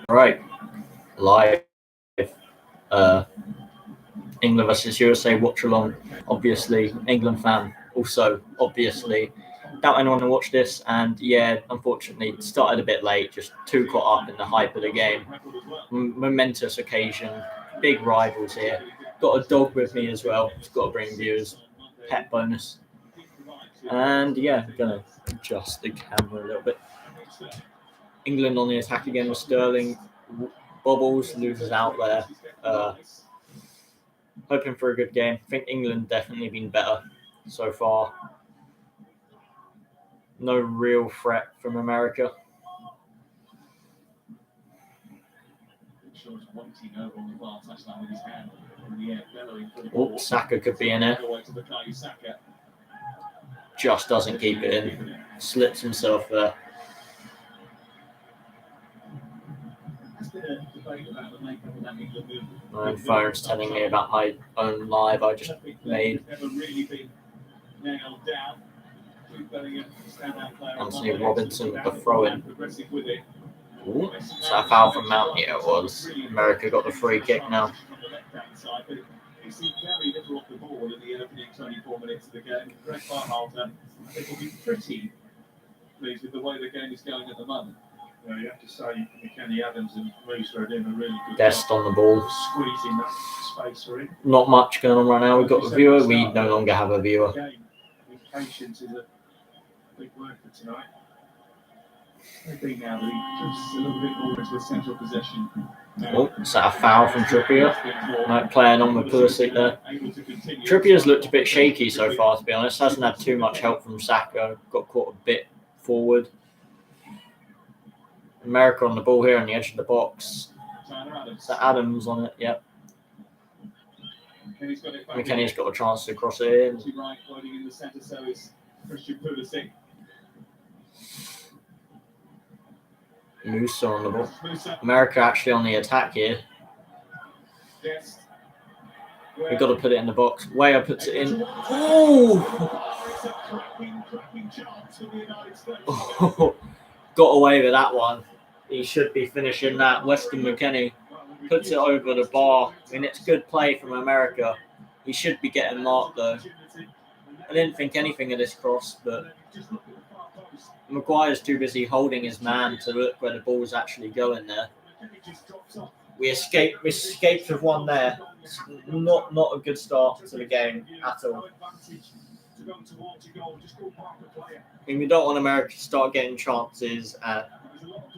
Right, live. England versus USA watch along. Obviously, England fan. Also, obviously, doubt anyone will watch this. And yeah, unfortunately, started a bit late. Just too caught up in the hype of the game. Momentous occasion. Big rivals here. Got a dog with me as well. It's got to bring viewers. Pet bonus. And yeah, gonna adjust the camera a little bit. England on the attack again with Sterling. Bobbles loses out there. Hoping for a good game. I think England definitely been better so far. No real threat from America. Oh, Saka could be in it. Just doesn't keep it in. Slips himself there. My phone's telling me about my own live I just made. Anthony Robinson with the throw-in. Ooh, so a foul from Mount. Yeah, it was. America got the free kick now. Very little off the ball in the opening 24 minutes of the game. Greg Barhalter, I think, will be pretty pleased with the way the game is going at the moment. You have to say, Kenny Adams and Reece are doing a really good Dest job on the ball. Squeezing that space for him. Not much going on right now. We've got a viewer. We no longer have a viewer. Patience is a big word for tonight. Maybe now just a little bit more into the central possession. Oh, is that a foul from Trippier? Like playing on with Pulisic there. Trippier's looked a bit shaky so far, to be honest. Hasn't had too much help from Saka. Got caught a bit forward. America on the ball here on the edge of the box. Is that Adams on it? Yep. McKennie's got a chance to cross it in. Musa on the ball. America actually on the attack here. We've got to put it in the box. Weah puts it in. Oh! Got away with that one. He should be finishing that. Weston McKennie puts it over the bar. I mean, it's good play from America. He should be getting marked though. I didn't think anything of this cross, but Maguire's too busy holding his man to look where the ball's actually going there. We escaped with one there. It's not a good start to the game at all. I mean, we don't want America to start getting chances and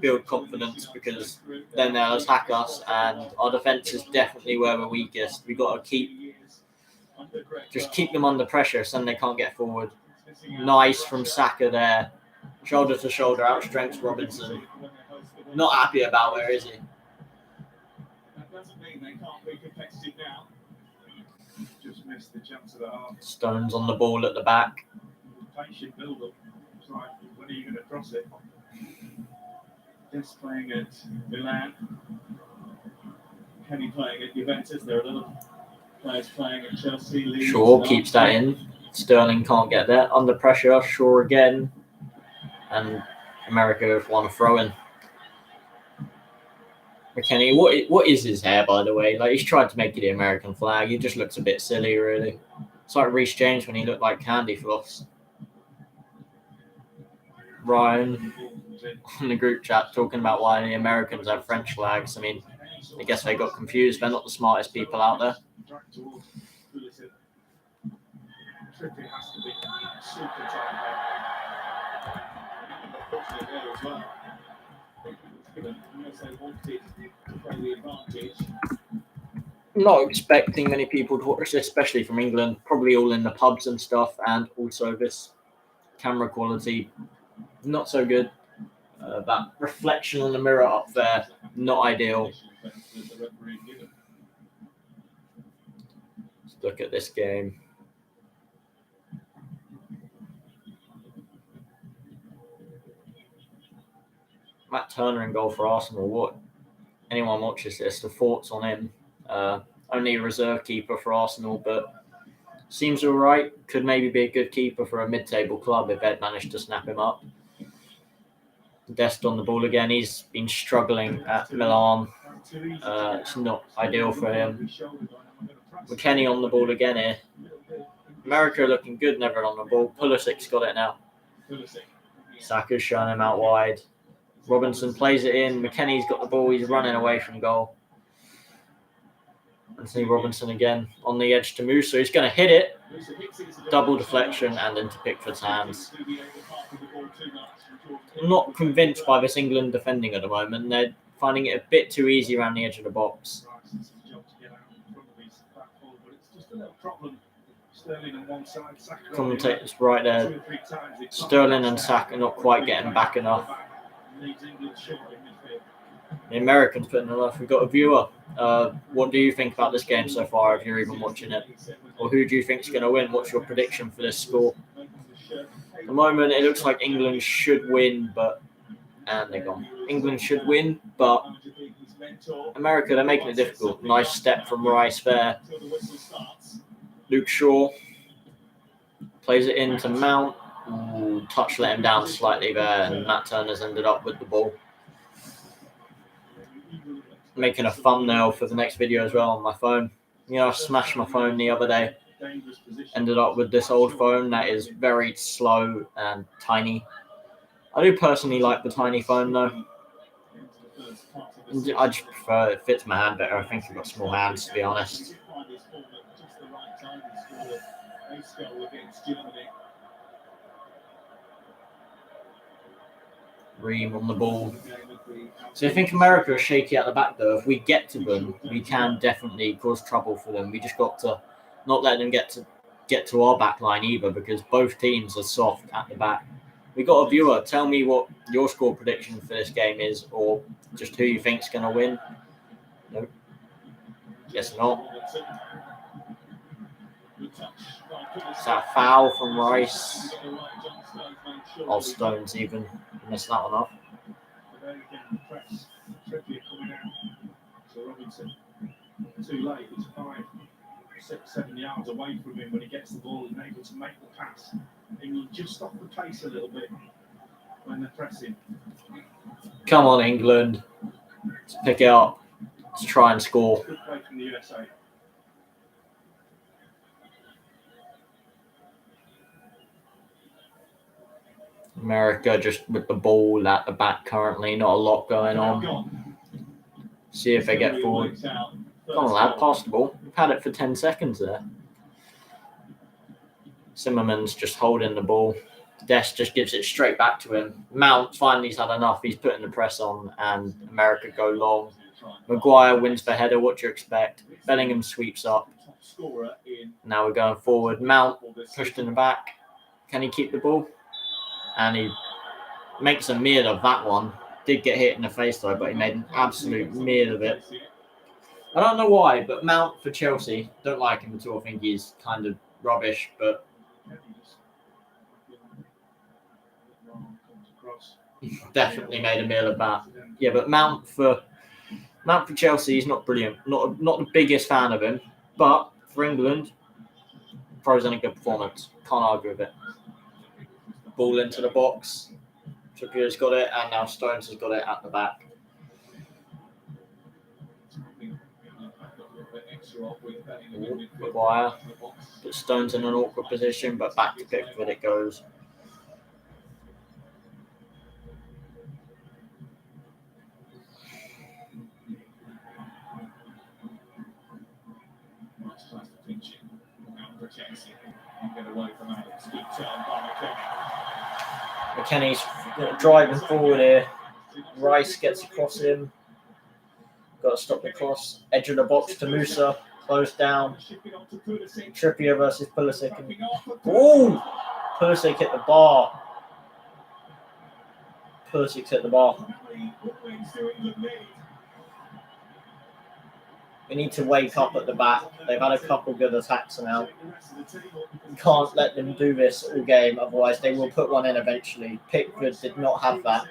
build confidence because then they'll attack us, and our defence is definitely where we're weakest. We've got to keep them under pressure so then they can't get forward. Nice from Saka there. Shoulder to shoulder, outstrengths Robinson. Not happy about where is he? Stones on the ball at the back. Patient build-up. When are you going to cross it? Just playing at Milan. Kenny playing at Juventus. There are other players playing at Chelsea. Shaw keeps that in. Sterling can't get there. Under pressure. Shaw again. And America have won a throw-in. McKennie, what is his hair, by the way? Like, he's tried to make it the American flag. He just looks a bit silly, really. It's like Reece James when he looked like Candy Floss. Ryan in the group chat talking about why the Americans have French flags. I mean, I guess they got confused. They're not the smartest people out there. Not expecting many people to watch this, especially from England. Probably all in the pubs and stuff, and also this camera quality not so good. That reflection on the mirror up there, not ideal. Let's look at this game. Matt Turner in goal for Arsenal. What? Anyone watches this, the thoughts on him? Only a reserve keeper for Arsenal, but seems all right. Could maybe be a good keeper for a mid-table club if Ed managed to snap him up. Dest on the ball again. He's been struggling at Milan. It's not ideal for him. McKennie on the ball again here. America looking good, never on the ball. Pulisic's got it now. Saka's showing him out wide. Robinson plays it in. McKennie's got the ball. He's running away from goal. Anthony Robinson again on the edge to Musa. He's going to hit it. Double deflection and into Pickford's hands. I'm not convinced by this England defending at the moment. They're finding it a bit too easy around the edge of the box. Commentators right there. Sterling and Saka not quite getting back enough. The Americans putting enough. We've got a viewer. What do you think about this game so far, if you're even watching it? Or who do you think is going to win? What's your prediction for this score? At the moment, it looks like England should win, and they're gone. England should win, but America, they're making it difficult. Nice step from Rice there. Luke Shaw plays it into Mount. Ooh, touch let him down slightly there, and Matt Turner's ended up with the ball. Making a thumbnail for the next video as well on my phone. You know, I smashed my phone the other day. Ended up with this old phone that is very slow and tiny. I do personally like the tiny phone though. I just prefer it fits my hand better. I think I've got small hands, to be honest. Ream on the ball. So I think America are shaky at the back though. If we get to them, we can definitely cause trouble for them. We just got to not let them get to our back line either, because both teams are soft at the back. We got a viewer. Tell me what your score prediction for this game is, or just who you think's going to win. Nope. Guess not. Is that a foul from Rice? Oh, Stones even missed that one off. Too late. It's 5, 6, 7 yards away from him when he gets the ball and able to make the pass. And you just stop the pace a little bit when they're pressing. Come on, England. Let's pick it up. Let's try and score. Good play from the USA. America just with the ball at the back currently. Not a lot going on. See if they get forward. Come on, lad. Pass the ball. We've had it for 10 seconds there. Zimmerman's just holding the ball. Dest just gives it straight back to him. Mount finally's had enough. He's putting the press on, and America go long. Maguire wins the header. What do you expect? Bellingham sweeps up. Now we're going forward. Mount pushed in the back. Can he keep the ball? And he makes a meal of that one. Did get hit in the face though, but he made an absolute meal of it. I don't know why, but Mount for Chelsea, don't like him at all. I think he's kind of rubbish, but definitely made a meal of that. Yeah, but Mount for Chelsea, he's not brilliant. Not the biggest fan of him, but for England, throws in a good performance. Can't argue with it. Ball into the box. Trippier's got it, and now Stones has got it at the back. Maguire puts Stones in an awkward position, but back to Pickford it goes. McKennie's driving forward here. Rice gets across him. Got to stop the cross. Edge of the box to Musa. Closed down. Trippier versus Pulisic. Oh! Pulisic hit the bar. Pulisic's hit the bar. We need to wake up at the back. They've had a couple good attacks now. We can't let them do this all game, otherwise they will put one in eventually. Pickford did not have that.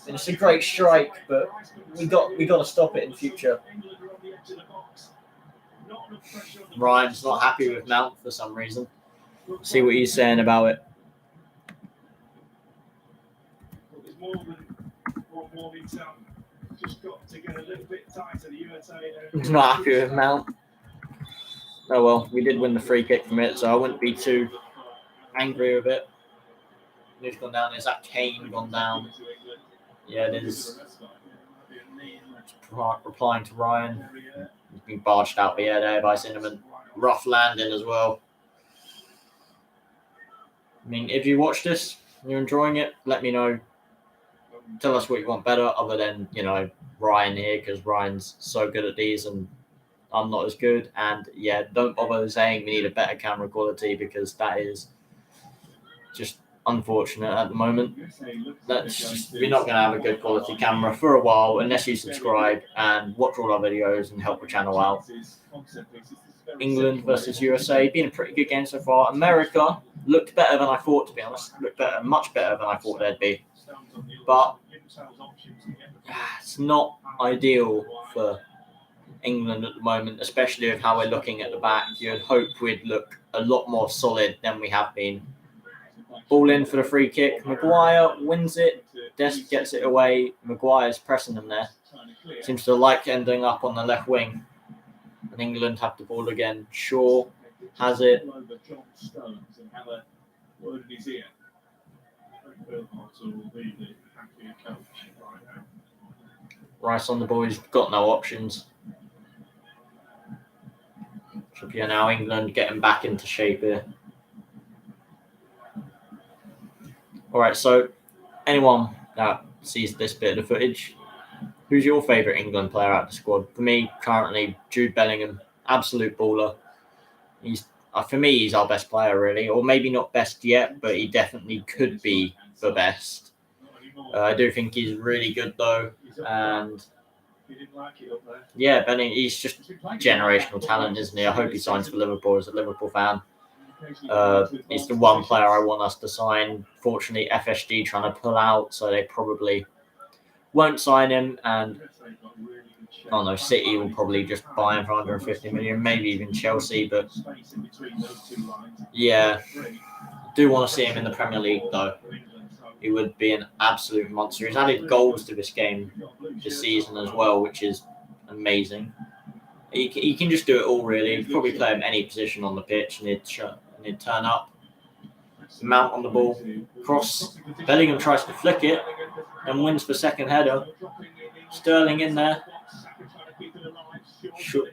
And it's a great strike, but we got to stop it in future. Ryan's not happy with Mount for some reason. See what he's saying about it. Not happy with Mount. Oh well, we did win the free kick from it, so I wouldn't be too angry with it. Who's gone down? Is that Kane gone down? Yeah, it is. Replying to Ryan. He's been barged out the air there by Cinnamon. Rough landing as well. I mean, if you watch this and you're enjoying it, let me know. Tell us what you want better, other than, Ryan here, because Ryan's so good at these and I'm not as good. And yeah, don't bother saying we need a better camera quality, because that is just unfortunate at the moment. We're not going to have a good quality camera for a while unless you subscribe and watch all our videos and help the channel out. England versus USA, been a pretty good game so far. America looked better than I thought, to be honest. Much better than I thought they'd be. But it's not ideal for England at the moment, especially with how we're looking at the back. You'd hope we'd look a lot more solid than we have been. Ball in for the free kick. Maguire wins it. Dest gets it away. Maguire's pressing them there. Seems to like ending up on the left wing. And England have the ball again. Shaw has it. Rice on the ball. He's got no options. Should be now England getting back into shape here. All right, so anyone that sees this bit of the footage, who's your favourite England player out of the squad? For me, currently, Jude Bellingham, absolute baller. For me, he's our best player, really. Or maybe not best yet, but he definitely could be the best. I do think he's really good, though. And yeah, Bellingham, he's just generational talent, isn't he? I hope he signs for Liverpool as a Liverpool fan. He's the one player I want us to sign. Fortunately, FSG trying to pull out, so they probably won't sign him. And City will probably just buy him for 150 million, maybe even Chelsea. But yeah, do want to see him in the Premier League, though. He would be an absolute monster. He's added goals to this game this season as well, which is amazing. He can just do it all, really. He'd probably play him any position on the pitch and he'd turn up. Mount on the ball. Cross. Bellingham tries to flick it and wins the second header. Sterling in there.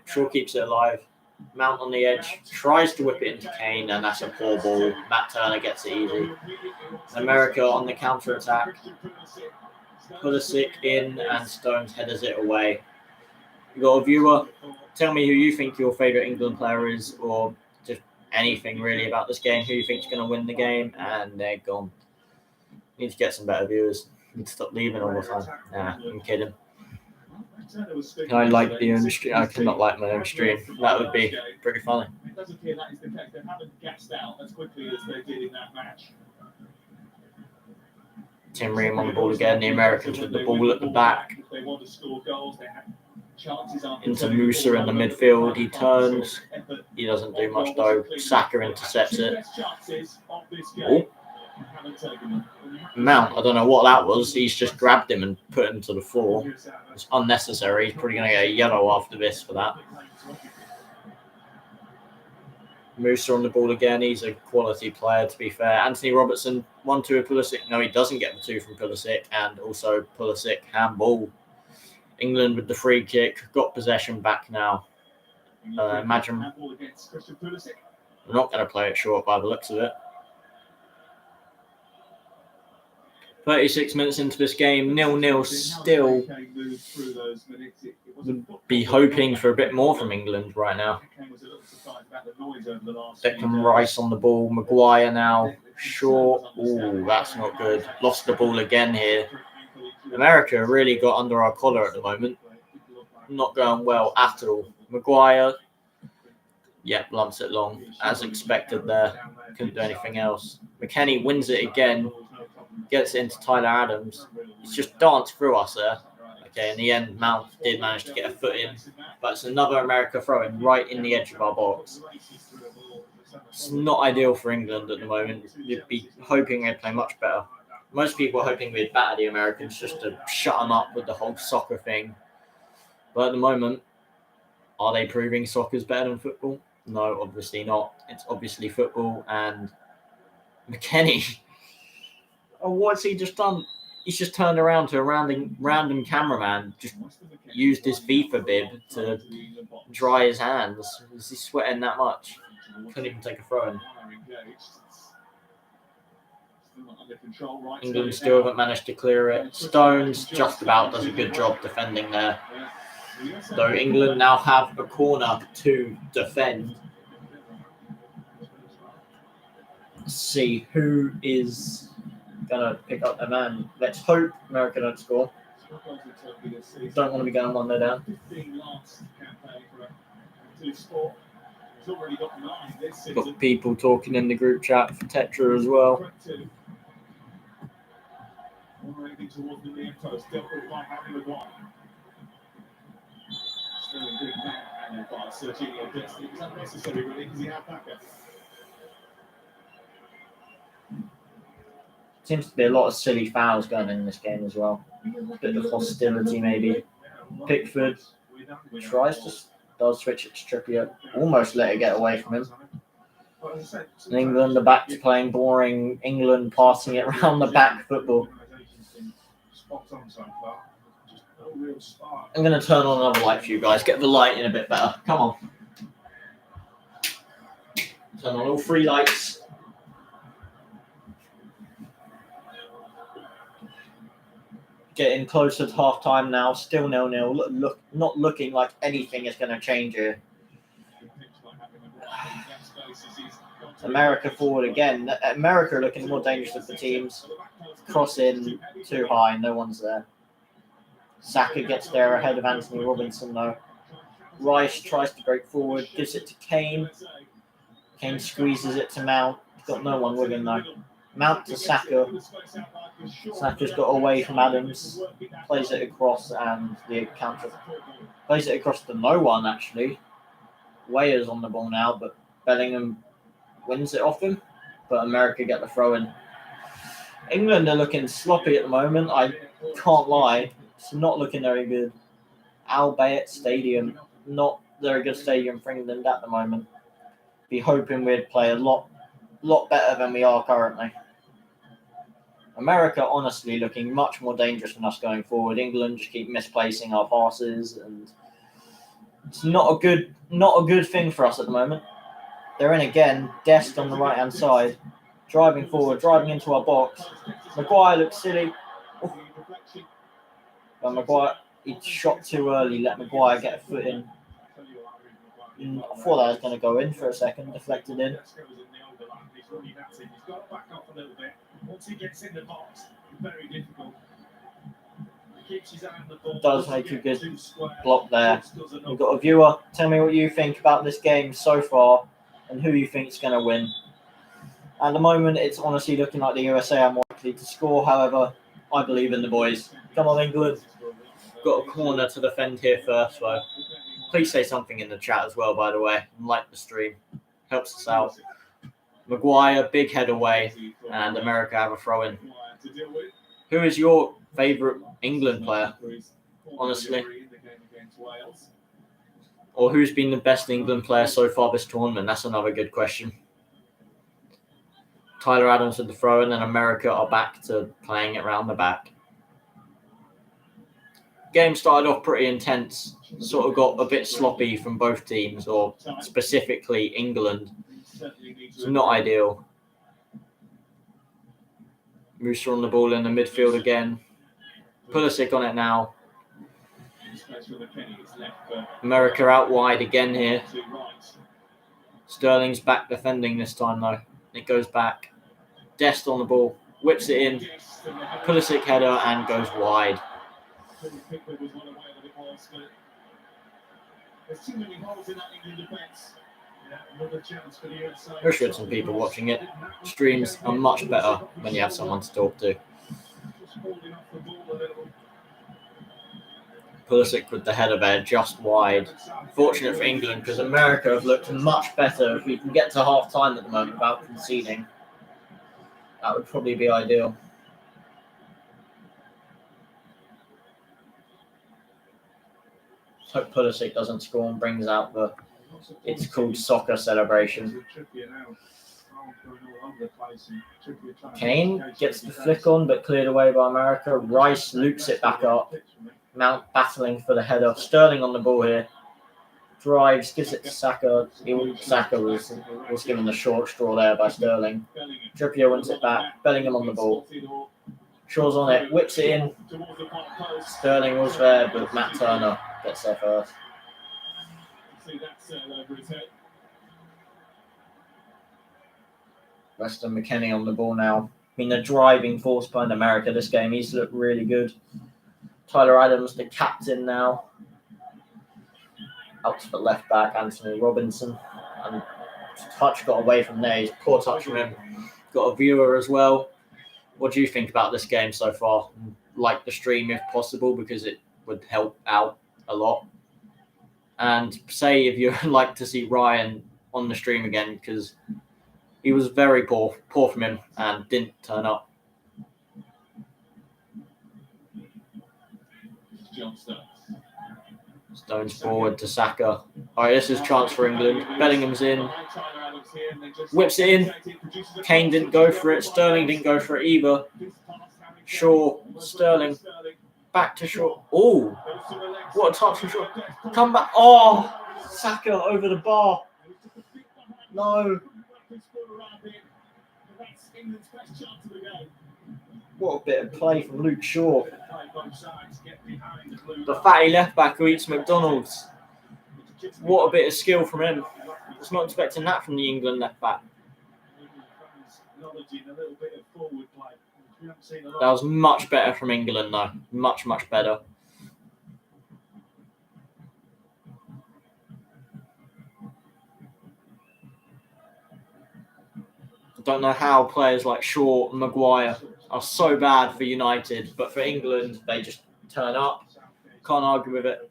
Shaw keeps it alive. Mount on the edge. Tries to whip it into Kane, and that's a poor ball. Matt Turner gets it easy. America on the counter-attack. Pulisic in, and Stones headers it away. You got a viewer? Tell me who you think your favourite England player is, or just anything really about this game. Who you think's going to win the game, and they're gone. Need to get some better viewers. Need to stop leaving all the time. Nah, I'm kidding. I like the own stream. I cannot like my own stream. That would be pretty funny. It does appear that is the case. They haven't gassed out as quickly as they did in that match. Tim Ream on the ball again. The Americans with the ball at the back. If they want to score goals, they have chances into Musa in the midfield. He turns. He doesn't do much though. Saka intercepts it. Oh. Mount, I don't know what that was. He's just grabbed him and put him to the floor. It's unnecessary. He's probably going to get a yellow after this for that. Musa on the ball again. He's a quality player, to be fair. Anthony Robertson, 1-2 with Pulisic. No, he doesn't get the 2 from Pulisic. And also Pulisic, handball. England with the free kick. Got possession back now. Imagine. We're not going to play it short by the looks of it. 36 minutes into this game, 0-0 still. Would be hoping for a bit more from England right now. Declan Rice on the ball, Maguire now, Shaw. Ooh, that's not good. Lost the ball again here. America really got under our collar at the moment. Not going well at all. Maguire, yeah, lumps it long, as expected there. Couldn't do anything else. McKennie wins it again. Gets it into Tyler Adams. He's just danced through us there. Okay, in the end, Mount did manage to get a foot in. But it's another America throw-in right in the edge of our box. It's not ideal for England at the moment. You'd be hoping they'd play much better. Most people are hoping we'd batter the Americans just to shut them up with the whole soccer thing. But at the moment, are they proving soccer's better than football? No, obviously not. It's obviously football. And McKennie, what's he just done? He's just turned around to a random cameraman, just used his FIFA bib to dry his hands. Was he sweating that much? Couldn't even take a throw in. England still haven't managed to clear it. Stones just about does a good job defending there. Though England now have a corner to defend. Let's see who is gonna pick up the man. Let's hope America don't score. Don't want to be going 1-0 down. Got people talking in the group chat for Tetra as well. Seems to be a lot of silly fouls going in this game as well. A bit of hostility maybe. Pickford does switch it to Trippier. Almost let it get away from him. And England are back to playing boring England passing it around the back football. I'm going to turn on another light for you guys. Get the light in a bit better. Come on. Turn on all 3 lights. Getting closer to half time now. Still 0-0. Not looking like anything is going to change here. America forward again. America are looking more dangerous of the teams. Cross in too high. No one's there. Saka gets there ahead of Anthony Robinson though. Rice tries to break forward. Gives it to Kane. Kane squeezes it to Mount. He's got no one with him though. Mount to Saka. Saka's got away from Adams. Plays it across and the counter. Plays it across to no one actually. Weah's on the ball now, but Bellingham wins it off him. But America get the throw in. England are looking sloppy at the moment. I can't lie. It's not looking very good. Al Bayt Stadium. Not very good stadium for England at the moment. Be hoping we'd play a lot better than we are currently. America honestly looking much more dangerous than us going forward. England just keep misplacing our passes and it's not a good thing for us at the moment. They're in again. Dest on the right hand side. Driving forward, driving into our box. Maguire looks silly. But Maguire, he shot too early, let Maguire get a foot in. I thought that was going to go in for a second, deflected in. Does make a good block there. We've got a viewer. Tell me what you think about this game so far and who you think is going to win. At the moment, it's honestly looking like the USA are more likely to score. However, I believe in the boys. Come on, England. Got a corner to defend here first, though. Please say something in the chat as well, by the way. And like the stream. Helps us out. Maguire, big head away. And America have a throw-in. Who is your favourite England player, honestly? Or who's been the best England player so far this tournament? That's another good question. Tyler Adams with the throw-in, and America are back to playing it round the back. Game started off pretty intense. Sort of got a bit sloppy from both teams, or specifically England. It's not ideal. Musa on the ball in the midfield again. Pulisic on it now. America out wide again here. Sterling's back defending this time though. It goes back. Dest on the ball. Whips it in. Pulisic header and goes wide. Wish we had some people watching it. Streams are much better when you have someone to talk to. Pulisic with the header there, just wide. Fortunate for England because America have looked much better. If we can get to half time at the moment without conceding, that would probably be ideal. Hope Pulisic doesn't score and brings out the, it's called soccer celebration. Kane gets the flick on, but cleared away by America. Rice loops it back up. Mount battling for the header. Sterling on the ball here. Drives, gives it to Saka. Saka was given the short straw there by Sterling. Trippier wins it back. Bellingham on the ball. Shaw's on it. Whips it in. Sterling was there, but Matt Turner gets there first. Weston McKennie on the ball now. Been a driving force behind America this game. He's looked really good. Tyler Adams, the captain now. Out to the left back, Anthony Robinson. And touch got away from there. He's poor touch from him. Got a viewer as well. What do you think about this game so far? Like the stream if possible, because it would help out a lot. And say if you'd like to see Ryan on the stream again, because he was very poor from him and didn't turn up. Stones forward to Saka. All right, this is chance for England. Bellingham's in. Whips it in. Kane didn't go for it. Sterling didn't go for it either. Shaw, Sterling. Back to Shaw. Oh, what a touch from Shaw. Come back. Oh, Saka over the bar. No. What a bit of play from Luke Shaw. The fatty left back who eats McDonald's. What a bit of skill from him. I was not expecting that from the England left back. That was much better from England though. Much, much better. I don't know how players like Shaw and Maguire are so bad for United, but for England, they just turn up. Can't argue with it.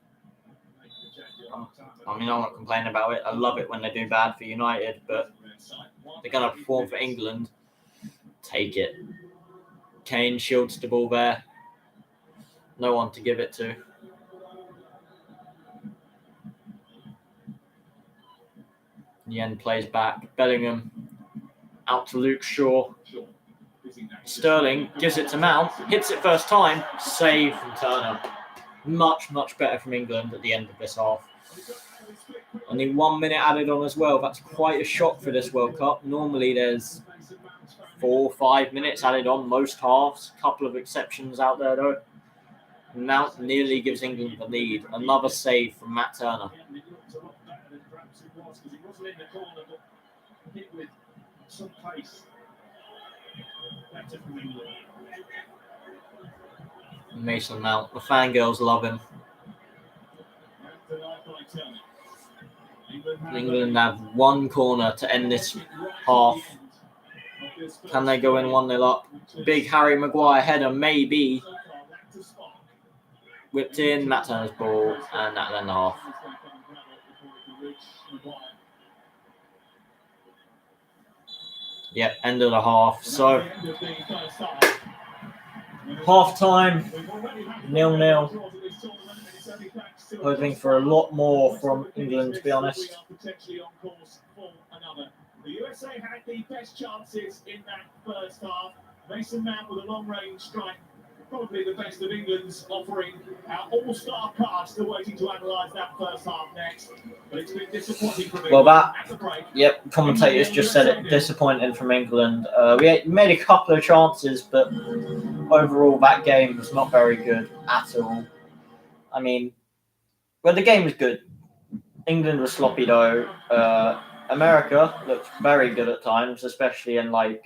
I mean, I'm not complaining about it. I love it when they do bad for United, but they're going to perform for England. Take it. Kane shields the ball there. No one to give it to. Yen plays back. Bellingham out to Luke Shaw. Sterling gives it to Mount. Hits it first time. Save from Turner. Much, much better from England at the end of this half. Only 1 minute added on as well. That's quite a shock for this World Cup. Normally there's 4 or 5 minutes added on most halves. A couple of exceptions out there though. Mount nearly gives England the lead. Another save from Matt Turner. Mason Mount. The fangirls love him. England have one corner to end this half. Can they go in 1-0 up? Big Harry Maguire header, maybe. Whipped in, Matt Turner's ball, and that'll end the half. Yep, end of the half. So, half time, 0-0. Hoping for a lot more from England, to be honest. The USA had the best chances in that first half. Mason Mount with a long-range strike, probably the best of England's offering. Our all-star card still waiting to analyse that first half next. But it's been disappointing from England. Well, commentators just said it, disappointing from England. We made a couple of chances, but overall that game was not very good at all. I mean, well, the game was good. England was sloppy though. America looked very good at times, especially in like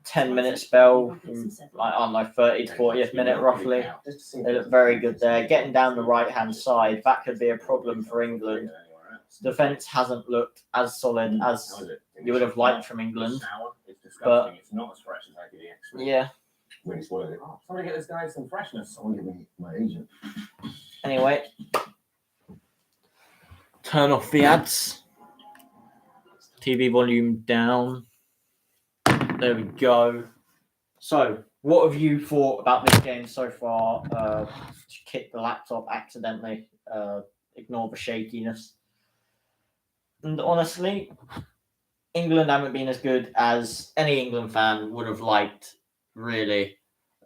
10-minute spell, from, like, I don't know, 30 to 40th minute roughly. They looked very good there. Getting down the right-hand side, that could be a problem for England. Defence hasn't looked as solid as you would have liked from England. But, yeah. Trying to get this guy some freshness. I want to give me my agent. Anyway. Turn off the ads. TV volume down. There we go. So, what have you thought about this game so far? Kick the laptop accidentally. Ignore the shakiness. And honestly, England haven't been as good as any England fan would have liked, really.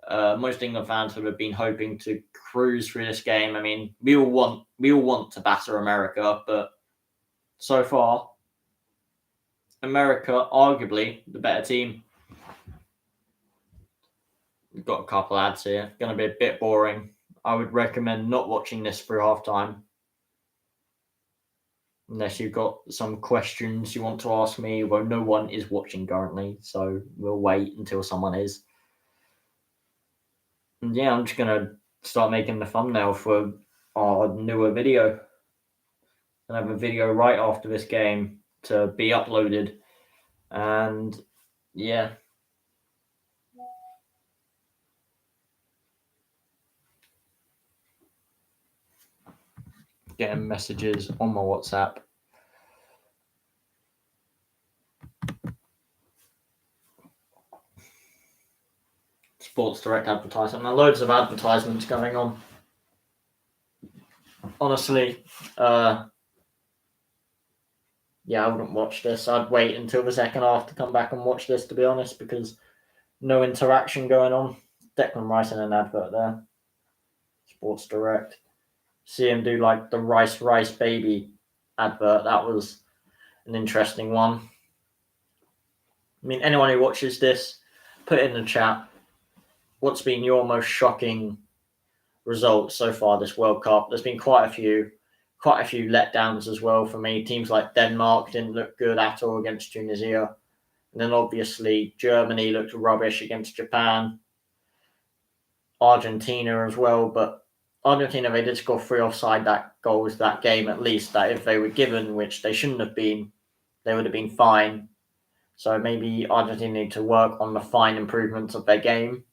Most England fans would have been hoping to cruise through this game. I mean, we all want to batter America, but so far, America arguably the better team. We've got a couple ads here. Going to be a bit boring. I would recommend not watching this through halftime. Unless you've got some questions you want to ask me. Well, no one is watching currently, so we'll wait until someone is. And yeah, I'm just going to start making the thumbnail for our newer video. I have a video right after this game to be uploaded. And yeah. Getting messages on my WhatsApp. Sports Direct advertisement. Now, loads of advertisements going on. Honestly, yeah, I wouldn't watch this. I'd wait until the second half to come back and watch this, to be honest, because no interaction going on. Declan Rice in an advert there. Sports Direct. See him do like the Rice Baby advert. That was an interesting one. I mean, anyone who watches this, put it in the chat. What's been your most shocking results so far this World Cup? There's been quite a few letdowns as well for me. Teams like Denmark didn't look good at all against Tunisia. And then obviously Germany looked rubbish against Japan. Argentina as well, but Argentina, they did score 3 offside goals that game at least, that if they were given, which they shouldn't have been, they would have been fine. So maybe Argentina need to work on the fine improvements of their game.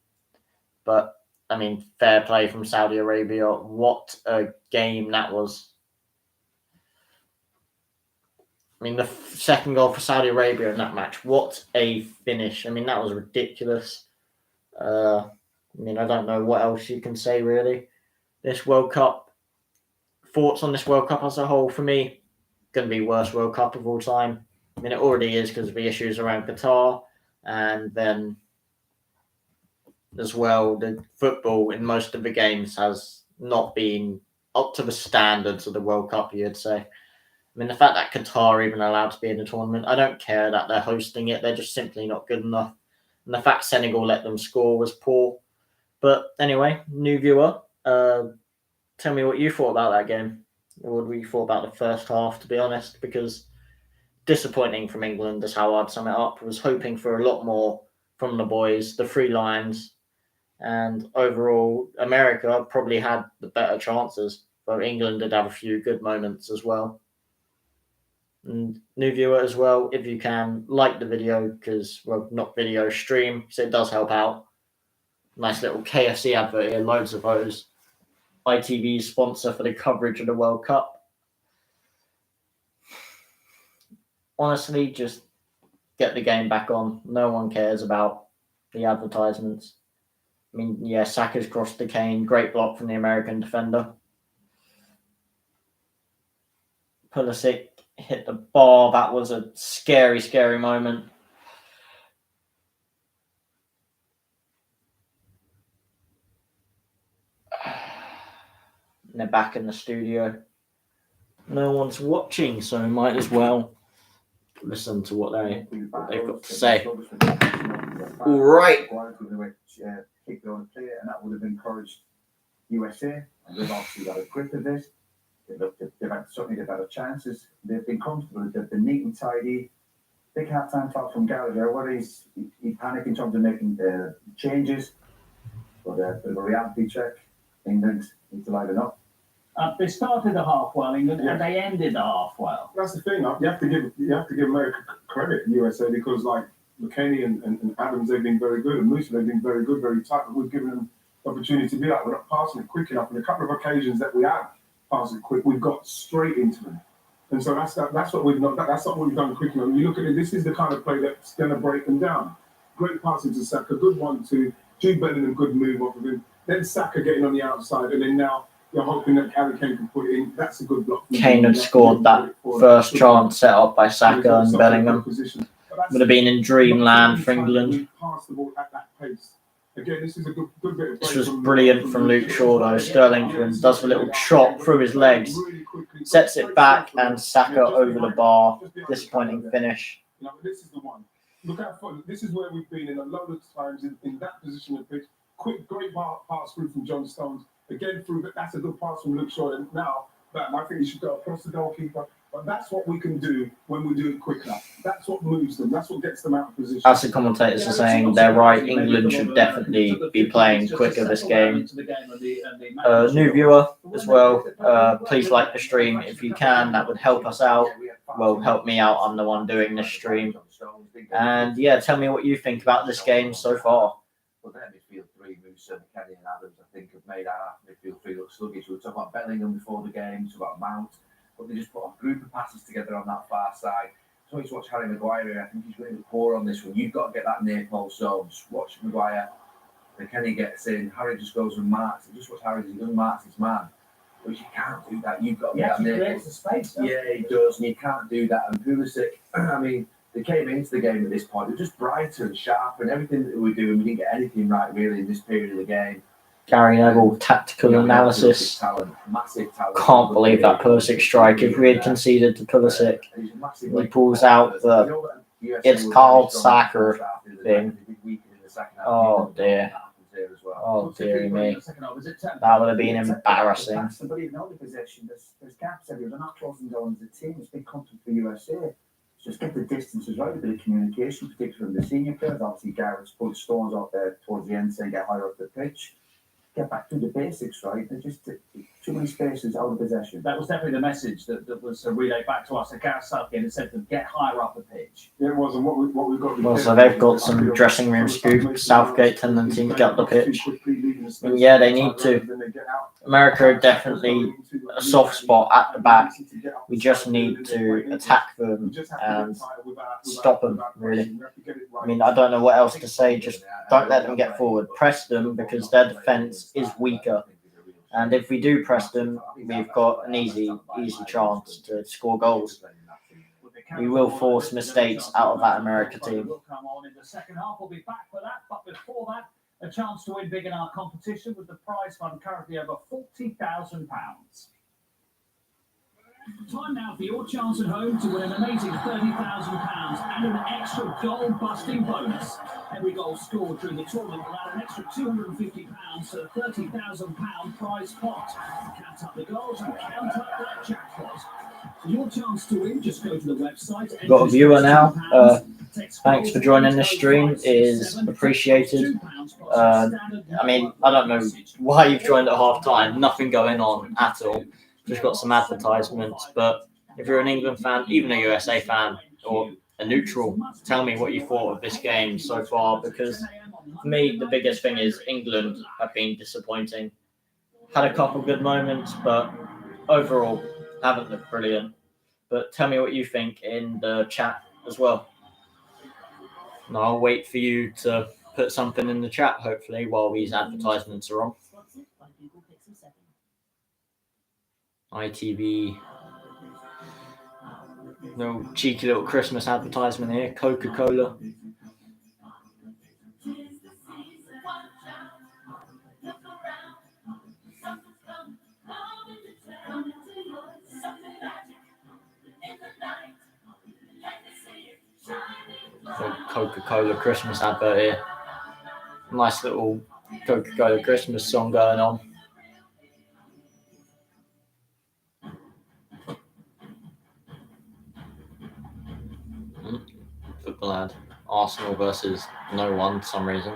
But, I mean, fair play from Saudi Arabia. What a game that was. I mean, the second goal for Saudi Arabia in that match, what a finish. I mean, that was ridiculous. I mean, I don't know what else you can say, really. This World Cup, thoughts on this World Cup as a whole, for me, going to be worst World Cup of all time. I mean, it already is because of the issues around Qatar, and then as well, the football in most of the games has not been up to the standards of the World Cup, you'd say. I mean, the fact that Qatar are even allowed to be in the tournament, I don't care that they're hosting it. They're just simply not good enough. And the fact Senegal let them score was poor. But anyway, new viewer, tell me what you thought about that game. What you thought about the first half, to be honest, because disappointing from England is how I'd sum it up. I was hoping for a lot more from the boys, the 3 lines, and overall, America probably had the better chances, but England did have a few good moments as well. And new viewer as well, if you can, like the video, because, well, not video, stream, so it does help out. Nice little KFC advert here, loads of those. ITV sponsor for the coverage of the World Cup. Honestly, just get the game back on. No one cares about the advertisements. I mean, yeah, Saka's crossed the Kane. Great block from the American defender. Pulisic hit the bar. That was a scary, scary moment. And they're back in the studio. No one's watching, so we might as well listen to what they've got to say. All right. Kick on the player, and that would have encouraged USA. And they've obviously got a grip of this. They've had better chances. They've been comfortable. They've been neat and tidy. Big half-time talk from Gallagher. What he panicked in terms of making the changes, but a bit of a reality check. England need to liven up. They started the half well, England, and they ended the half well. That's the thing. You have to give America credit, USA, because like McKennie and Adams, they've been very good, and Musa, they've been very good, very tight. But we've given them the opportunity to be like, we're not passing it quick enough. And a couple of occasions that we have passed it quick, we've got straight into them. And so that's what we've not. That's not what we've done quick enough. You look at it. This is the kind of play that's going to break them down. great pass into Saka, good 1-2. Jude Bellingham, good move off of him. Then Saka getting on the outside, and then now you're hoping that Harry Kane can put it in. That's a good block. Kane had scored that first chance set up by Saka and Bellingham. Would have been in dreamland for England. Pass the ball at that pace. Again, this is a good bit of This was brilliant from Luke Shaw though. Sterling does a little chop through his legs, sets it back, and Saka over the bar. Disappointing finish. This is the one. Look how fun. This is where we've been in a lot of times in that position of pitch. Quick, great pass through from John Stones. Again, through that's a good pass from Luke Shaw. And now, I think he should go across the goalkeeper. But that's what we can do when we do it quicker. That's what moves them. That's what gets them out of position. As the commentators are saying, they're right. England should definitely be playing quicker this game. New viewer as well. Please like the stream if you can. That would help us out. Well, help me out. I'm the one doing this stream. And yeah, tell me what you think about this game so far. Well, their midfield three moves, Kenny and Adams, I think, have made our midfield three look sluggish. We were talking about Bellingham before the game, talking about Mount, but they just put a group of passes together on that far side. So I just watch Harry Maguire here. I think he's really poor on this one. You've got to get that near post zone. Just watch Maguire. Then Kenny gets in. Harry just goes and marks. And just watch Harry. He doesn't mark his man. But you can't do that. You've got to get that near post. Space, yeah, he does. And you can't do that. And Pulisic, I mean, they came into the game at this point. They were just brighter and sharper and everything that we were doing. We didn't get anything right, really, in this period of the game. Gary Neville, tactical analysis. Talent, massive talent. Can't believe that Pulisic strike. If we had conceded to Pulisic, he pulls out the it's called soccer thing. Oh dear. Oh dear me. That would have been embarrassing. That's the belief in all the possession. There's gaps everywhere. They're not closing down as a team. It's big comfort for USA. Just get the distances right, a bit of communication, particularly from the senior players. Obviously, Garrett's put stones out there towards the end, saying get higher up the pitch. Get back to the basics, right? They're just too many spaces out of possession. That was definitely the message that was relayed back to us. That Gareth Southgate had said to them, get higher up the pitch. Yeah, it was, and what we've got. Well, so they've got some dressing room scoop. Southgate tendency to get up the pitch. And yeah, they need to. America are definitely a soft spot at the back. We just need to attack them and stop them, really. I mean, I don't know what else to say. Just don't let them get forward. Press them because their defence is weaker. And if we do press them, we've got an easy chance to score goals. We will force mistakes out of that America team. Will come on in the second half. We'll be back for that. But before that, a chance to win big in our competition with the prize fund currently over £40,000. Time now for your chance at home to win an amazing £30,000 and an extra goal-busting bonus. Every goal scored during the tournament will add an extra £250 to the £30,000 prize pot. Count up the goals and count up that jackpot. Your chance to win, just go to the website. Got a viewer now. Thanks for joining this stream. It is appreciated. I mean, I don't know why you've joined at half time. Nothing going on at all. Just got some advertisements. But if you're an England fan, even a USA fan, or a neutral, tell me what you thought of this game so far. Because for me, the biggest thing is England have been disappointing. Had a couple good moments, but overall, haven't looked brilliant. But tell me what you think in the chat as well. And I'll wait for you to put something in the chat, hopefully, while these advertisements are on. ITV. No cheeky little Christmas advertisement here. Coca-Cola. So Coca-Cola Christmas advert here. Nice little Coca-Cola Christmas song going on. Football ad. Arsenal versus no one for some reason.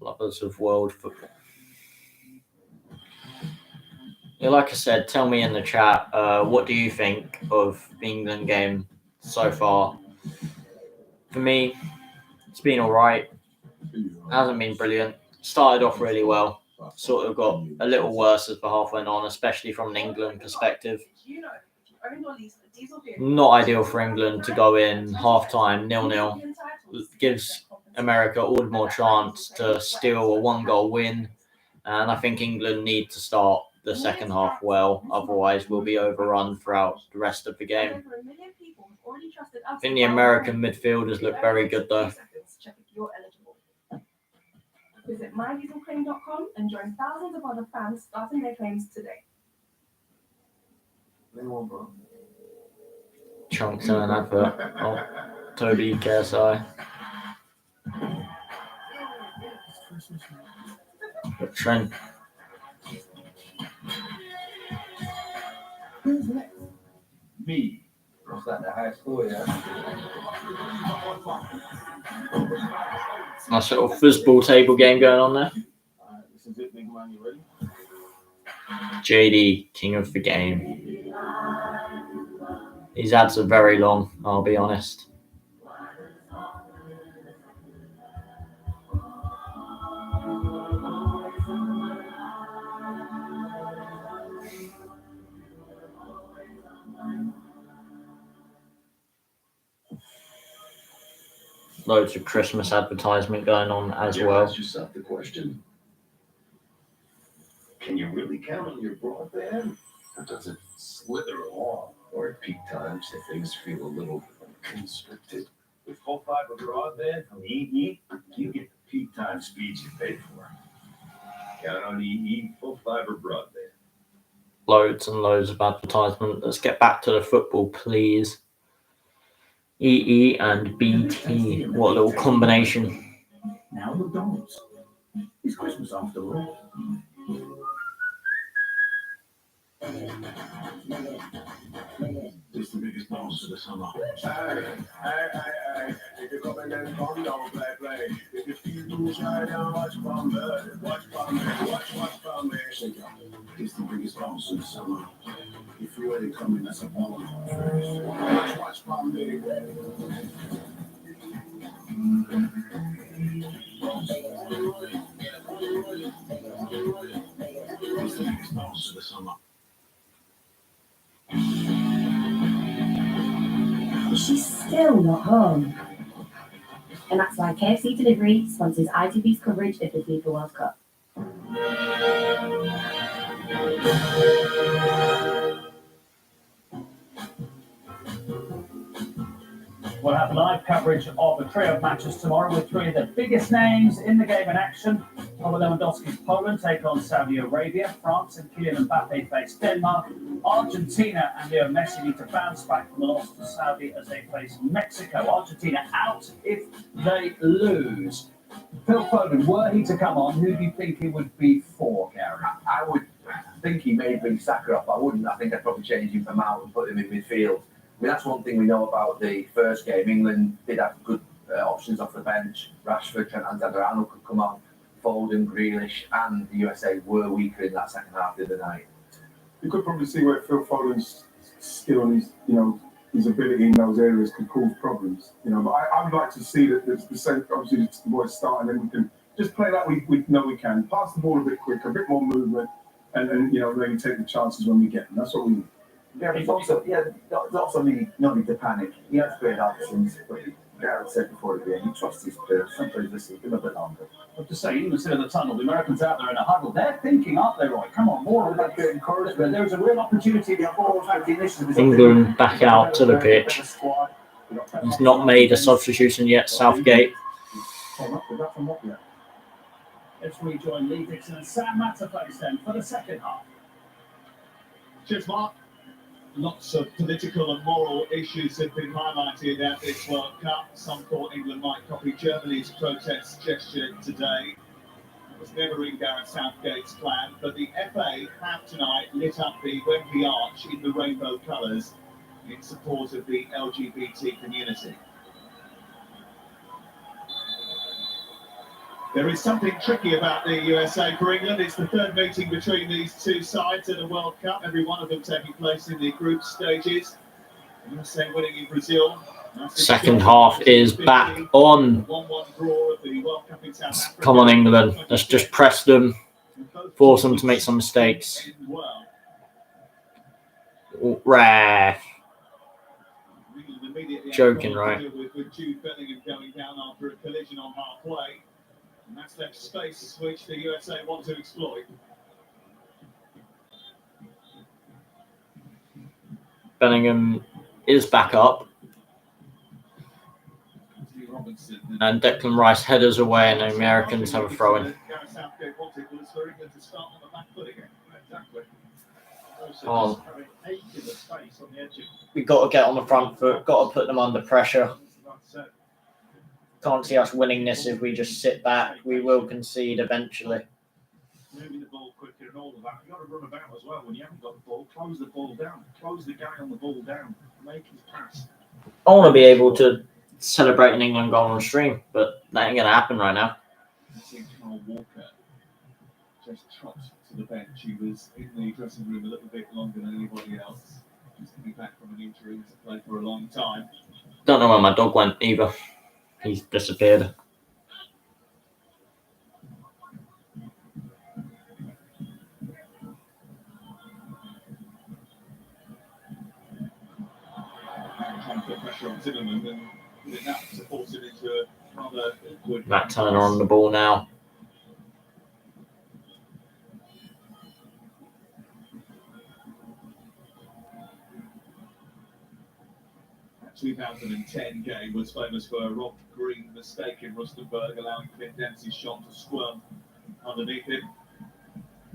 Lovers of world football. Yeah, like I said, tell me in the chat, what do you think of the England game so far? For me, it's been all right. Hasn't been brilliant. Started off really well. Sort of got a little worse as the half went on, especially from an England perspective. Not ideal for England to go in half-time 0-0 gives America all the more chance to steal a 1-goal win. And I think England need to start the second half well, otherwise we'll be overrun throughout the rest of the game. I think the American midfielders look very good though. Visit mydieselclaim.com and join thousands of other fans starting their claims today. Chunks in an advert. Oh, Toby KSI. Trent. Me. Was that the high school, yeah? Nice little football table game going on there. This is it, big man. You ready? JD, king of the game. These ads are very long, I'll be honest. Loads of Christmas advertisement going on as well. Ask yourself the question: can you really count on your broadband, or does it slither along? Or at peak times, if things feel a little constricted? With full fiber broadband from EE, you get the peak time speeds you pay for. Count on EE full fiber broadband. Loads and loads of advertisement. Let's get back to the football, please. EE and BT. What a little combination. Now McDonald's. It's Christmas after all. It's the biggest bonus of the summer. Hey, if you're coming in, come down, play. If you feel too shy, now watch from me. Watch from me. It's the biggest bonus of the summer. If you ain't coming, that's a bonus. Watch from me. It's the biggest bonus of the summer. She's still not home. And that's why KFC Delivery sponsors ITV's coverage of the FIFA World Cup. We'll have live coverage of a trio of matches tomorrow with three of the biggest names in the game in action. Robert Lewandowski's Poland take on Saudi Arabia. France and Kylian Mbappe face Denmark. Argentina and Leo Messi need to bounce back from the loss to Saudi as they face Mexico. Argentina out if they lose. Phil Foden, were he to come on, who do you think he would be for, Gary? I would think he may bring Saka up. I wouldn't. I think I'd probably change him for Mount and put him in midfield. I mean, that's one thing we know about the first game. England did have good options off the bench. Rashford, Trent Alexander-Arnold could come on. Foden, Grealish, and the USA were weaker in that second half of the night. You could probably see where Phil Foden's skill and his ability in those areas could cause problems. But I would like to see that the same. Obviously, the boys start, and then we can just play like we know we can. Pass the ball a bit quicker, a bit more movement, and maybe take the chances when we get them. That's what we need. Yeah, but it's also not need to panic. He has great options, but Gareth said before the game, he trusts his players. Sometimes listen, give him a bit longer. But to say, England's in the tunnel, the Americans out there in a huddle. They're thinking, aren't they, Roy? Come on, more of that good encouragement. There's a real opportunity to forward back the initiative. England back out to the pitch. He's not made a substitution yet, Southgate. Let's rejoin Lee Dixon and Sam Matterface then for the second half. Cheers, Mark. Lots of political and moral issues have been highlighted at this World Cup. Some thought England might copy Germany's protest gesture today. It was never in Gareth Southgate's plan, but the FA have tonight lit up the Wembley Arch in the rainbow colours in support of the LGBT community. There is something tricky about the USA for England. It's the third meeting between these two sides at a World Cup, every one of them taking place in the group stages. USA winning in Brazil. Second half is back on. 1-1 draw at the World Cup in South Africa. Come on, England. Let's just press them, force them to make some mistakes. Ref. immediately Joking, to right? deal with Jude Bellingham going down after a collision on halfway. And that's left space which the USA want to exploit. Bellingham is back up. Robinson And Declan Rice headers away, and the Americans have a throw in. Oh. We've got to get on the front foot, got to put them under pressure. Can't see us winning this if we just sit back. We will concede eventually. Moving the ball quicker and all of that. You've got to run about as well when you haven't got the ball. Close the ball down. Close the guy on the ball down. Make his pass. I want to be able to celebrate an England goal on stream, but that ain't going to happen right now. I think Carl Walker just trots to the bench. He was in the dressing room a little bit longer than anybody else. He's coming back from an injury. He's played for a long time. Don't know where my dog went either. He's disappeared. Trying to put pressure on Zimmerman and putting that supports him into a rather awkward. Matt Turner on the ball now. That 2010 game was famous for a Rob Green mistake in Rustenburg, allowing Clint Dempsey's shot to squirm underneath him.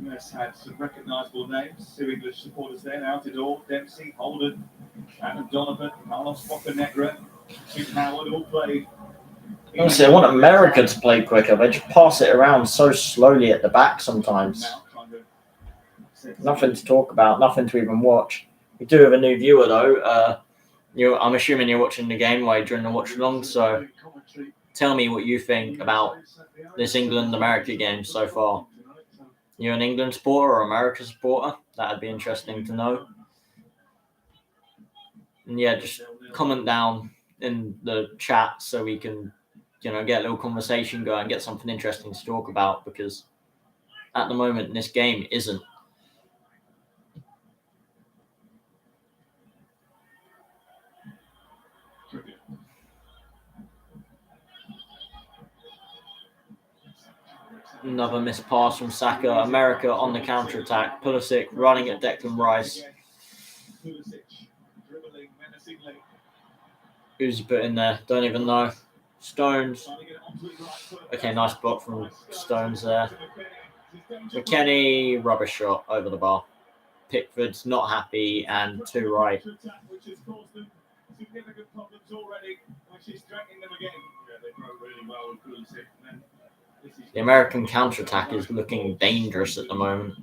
US had some recognisable names. Two English supporters there, Altidore, Dempsey, Holden, Adam Donovan, Carlos Bocanegra, Tim Howard all played. Honestly, I want America to play quicker. They just pass it around so slowly at the back sometimes. Nothing to talk about, nothing to even watch. We do have a new viewer though. I'm assuming you're watching the game while during the watch along, so tell me what you think about this England-America game so far. You're an England supporter or America supporter? That'd be interesting to know. And yeah, just comment down in the chat so we can, get a little conversation going, get something interesting to talk about, because at the moment this game isn't. Another missed pass from Saka. America on the counter-attack. Pulisic running at Declan Rice. Who's he put in there? Don't even know. Stones. Okay, nice block from Stones there. McKennie, rubber shot over the bar. Pickford's not happy and too right. The American counter-attack is looking dangerous at the moment.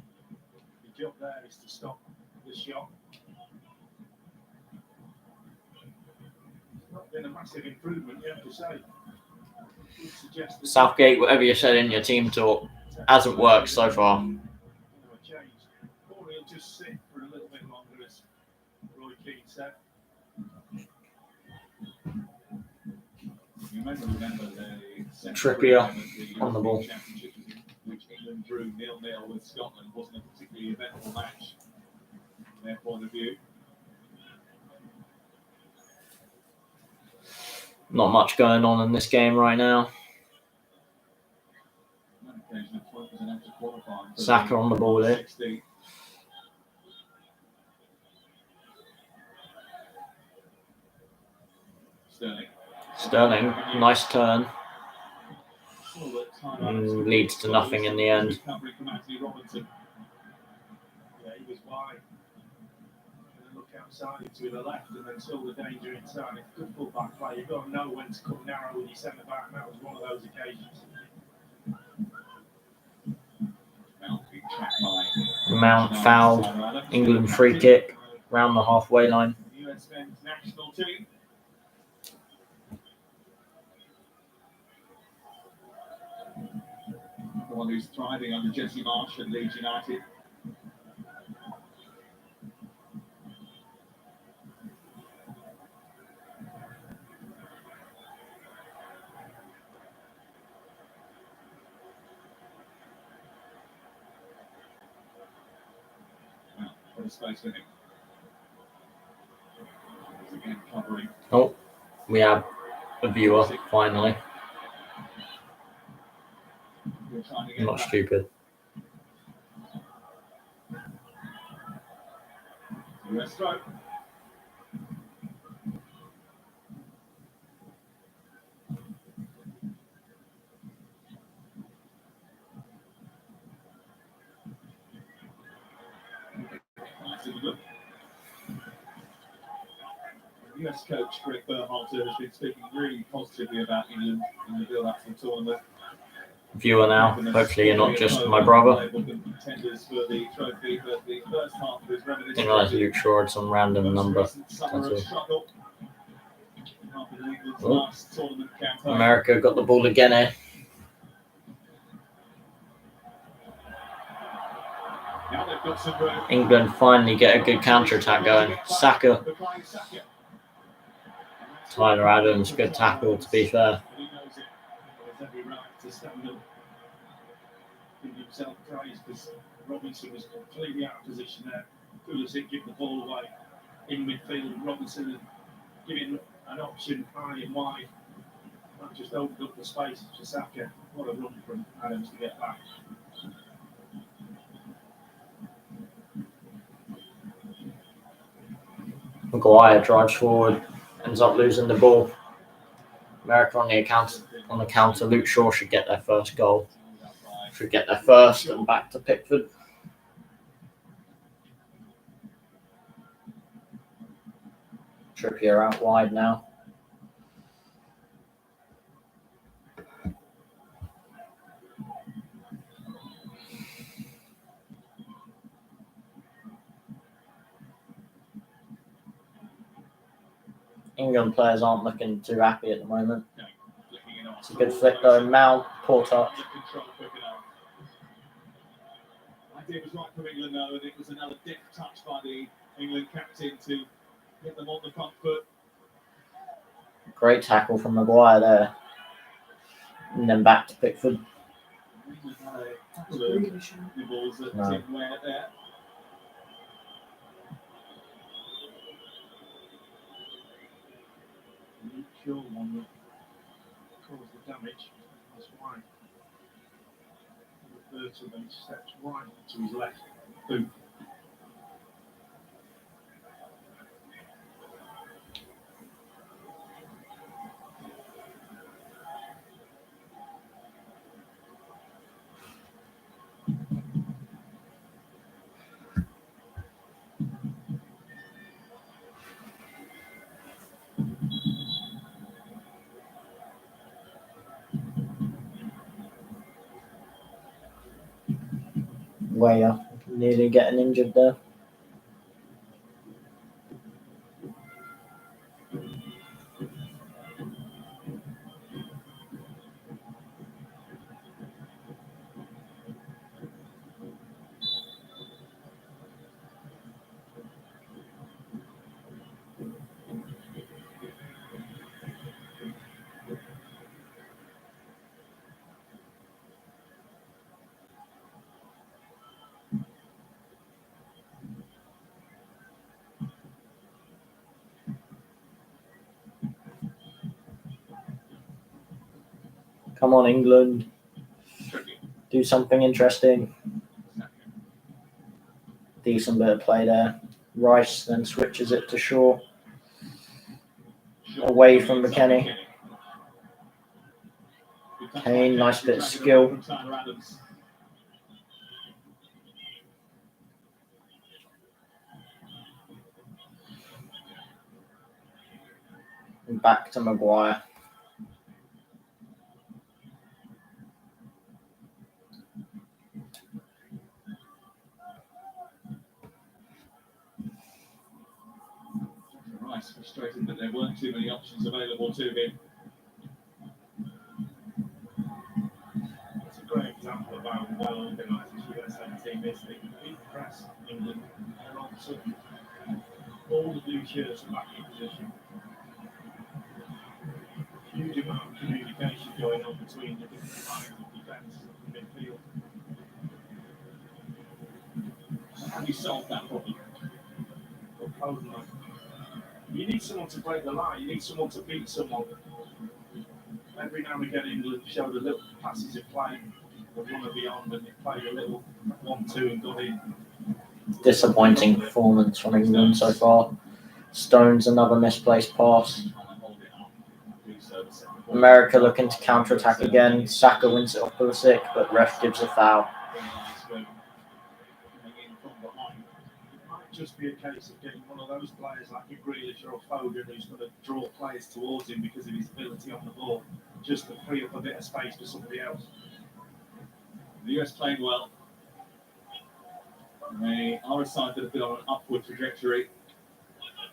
The job there is to stop the shot. It's not been a massive improvement, you have to say. Southgate, whatever you said in your team talk, hasn't worked so far. Or he'll just sit for a little bit longer, as Roy Keane said. You may remember the Trippier on the ball. Which England drew 0-0 with Scotland. Wasn't a particularly eventful match from their point of view. Not much going on in this game right now. Saka on the ball there. Sterling, nice turn. And leads to nothing in the end. Yeah, he was wide. And look outside to the left and then saw the danger inside. It's good full-back play. You've got to know when to come narrow when you send the back, and that was one of those occasions. Mount fouled. England free kick round the halfway line. The US men's national team. The one who's thriving under Jesse Marsh at Leeds United. Well, what a space for him. He's again covering. Oh, we have a viewer finally. I'm not stupid. US throw. US coach Greg Berhalter has been speaking really positively about England in the build-up to the tournament. Viewer now. Hopefully you're not just my brother. Contenders for the trophy, but the first half was I didn't realise Luke Shaw had some random number. Oh. America got the ball again, eh? England finally get a good counter-attack going. Saka. Tyler Adams, good tackle, to be fair. Himself praised because Robinson was completely out of position there. Pulisic give the ball away in midfield. Robinson giving an option high and wide. That just opened up the space for Saka. What a run from Adams to get back. Maguire drives forward, ends up losing the ball. America on the counter. Luke Shaw should get their first goal. Should get their first and back to Pickford. Trippier out wide now. England players aren't looking too happy at the moment. It's a good flick though. Mount, poor touch. Idea was right from England though, and it was another deft touch by the England captain to get them on the front foot. Great tackle from Maguire there. And then back to Pickford. England had a couple of nibbles at Tim Ware there. Sure one that caused the damage. That's why. The third of them steps right to his left boot. Way up, nearly getting injured there. Come on, England. Do something interesting. Decent bit of play there. Rice then switches it to Shaw. Away from McKennie. Kane, nice bit of skill. And back to Maguire. Rice frustrated that there weren't too many options available to him. It's a great example of how well organised the US team is. They completely press England. They're all of a sudden all the blue shirts are back in position. Huge amount of communication going on between the different lines of defence and midfield. How do you solve that problem? You need someone to break the line. You need someone to beat someone. Every now and again, England showed a little passes of play, the runner beyond, and they played a little 1-2 and got in. Disappointing performance from England so far. Stones another misplaced pass. America looking to counter-attack again. Saka wins it off Pulisic, but ref gives a foul. Just be a case of getting one of those players like a Grealish or a Foden who's going to draw players towards him because of his ability on the ball, just to free up a bit of space for somebody else. The US playing well. They are a side that have been on an upward trajectory.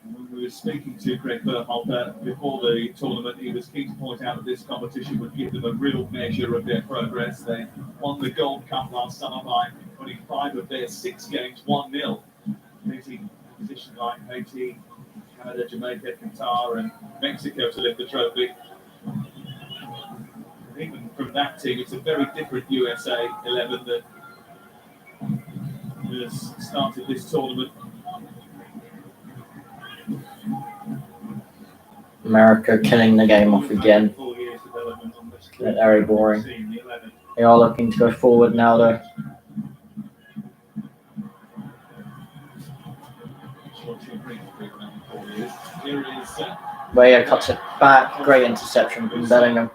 When we were speaking to Greg Berhalter before the tournament, he was keen to point out that this competition would give them a real measure of their progress. They won the Gold Cup last summer by winning 5 of their 6 games 1-0. Beating positions like Haiti, Canada, Jamaica, Qatar, and Mexico to lift the trophy. And even from that team, it's a very different USA 11 that has started this tournament. America killing the game off again. Very boring. They are looking to go forward now, though. Weah cuts it back. Great interception from Bellingham.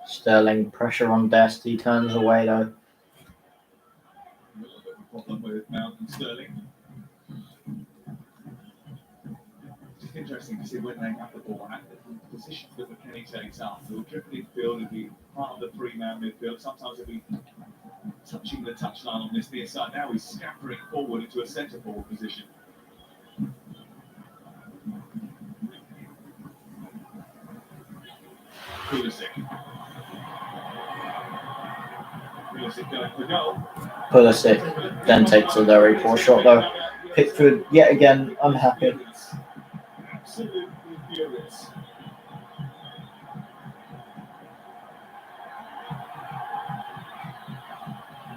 Sterling pressure on Dest. He turns away though. With Mount and Sterling. It's interesting to see when they have the ball at the positions that McKennie takes up. He'll drift midfield and be part of the 3-man midfield. Sometimes he'll be touching the touchline on this near side. Now he's scattering forward into a centre forward position. Pulisic going for goal. Pulisic then takes a very poor shot though. Pickford yet again unhappy. Absolutely furious.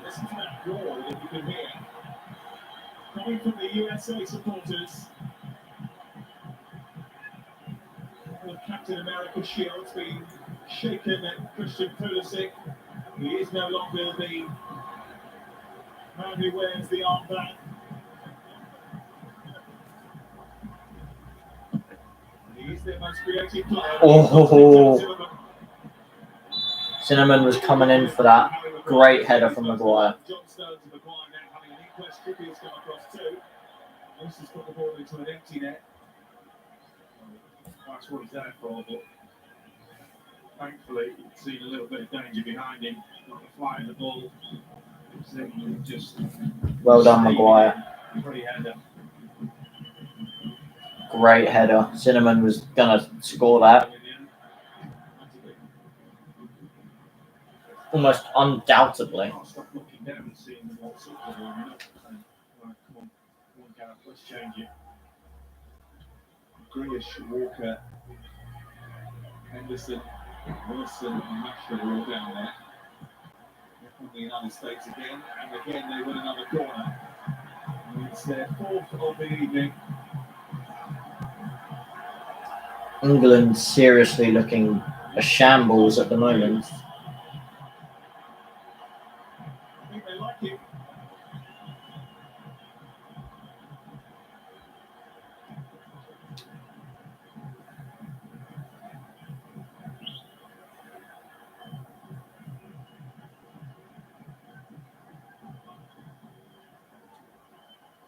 Listen to that roar that you can hear coming from the USA supporters. The Captain America shield's been shaken at Christian Pulisic. He is no longer the man who wears the armband. He is their most creative player. Oh, Cinnamon was coming in for that. Great header from Maguire. John Stones and Maguire now having an inquest. Trippier's come across too. This has put the ball into an empty net. That's what he's there for, but thankfully he's seen a little bit of danger behind him. Got the fly in the ball. Just well done, Maguire. Pretty header. Great header. Cinnamon was gonna score that. Almost undoubtedly. Can't stop looking down and seeing the what's up there. Right, come on, Gareth, let's change it. Grealish, Walker, Henderson, Wilson, and Rashford are all down there. From the United States again, and again they win another corner. And it's their 4th of the evening. England seriously looking a shambles at the moment. I think they like it.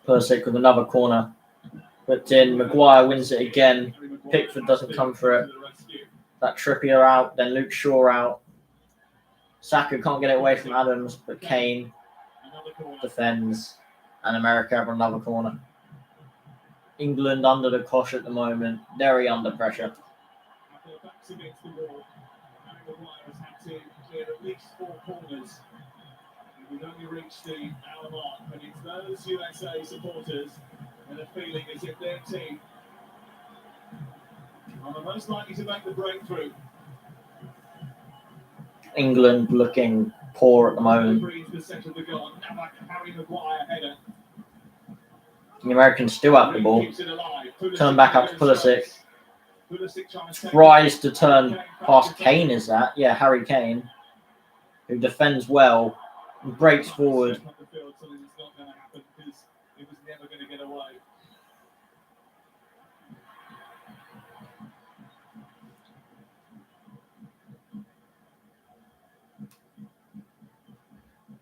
Pulisic with another corner. But in Maguire wins it again. Pickford doesn't come for it. That Trippier out, then Luke Shaw out. Saka can't get it away from Adams, but Kane defends, and America have another corner. England under the cosh at the moment, very under pressure. Their backs against the wall. Maguire has had to clear at least 4 corners We've only reached the hour mark, and it's those USA supporters that are feeling as if their team are the most likely to make the breakthrough. England looking poor at the moment. Harry Maguire header. The Americans still have the ball. Turn back up to Pulisic. Tries to turn past Kane, is that? Yeah, Harry Kane, who defends well and breaks forward.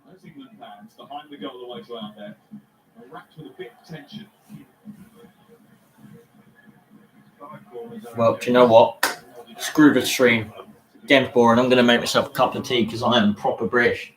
Those England fans behind the goal away to out there are racked with a bit of tension. Well, do you know what? Screw the stream. Game's boring. I'm going to make myself a cup of tea because I am proper British.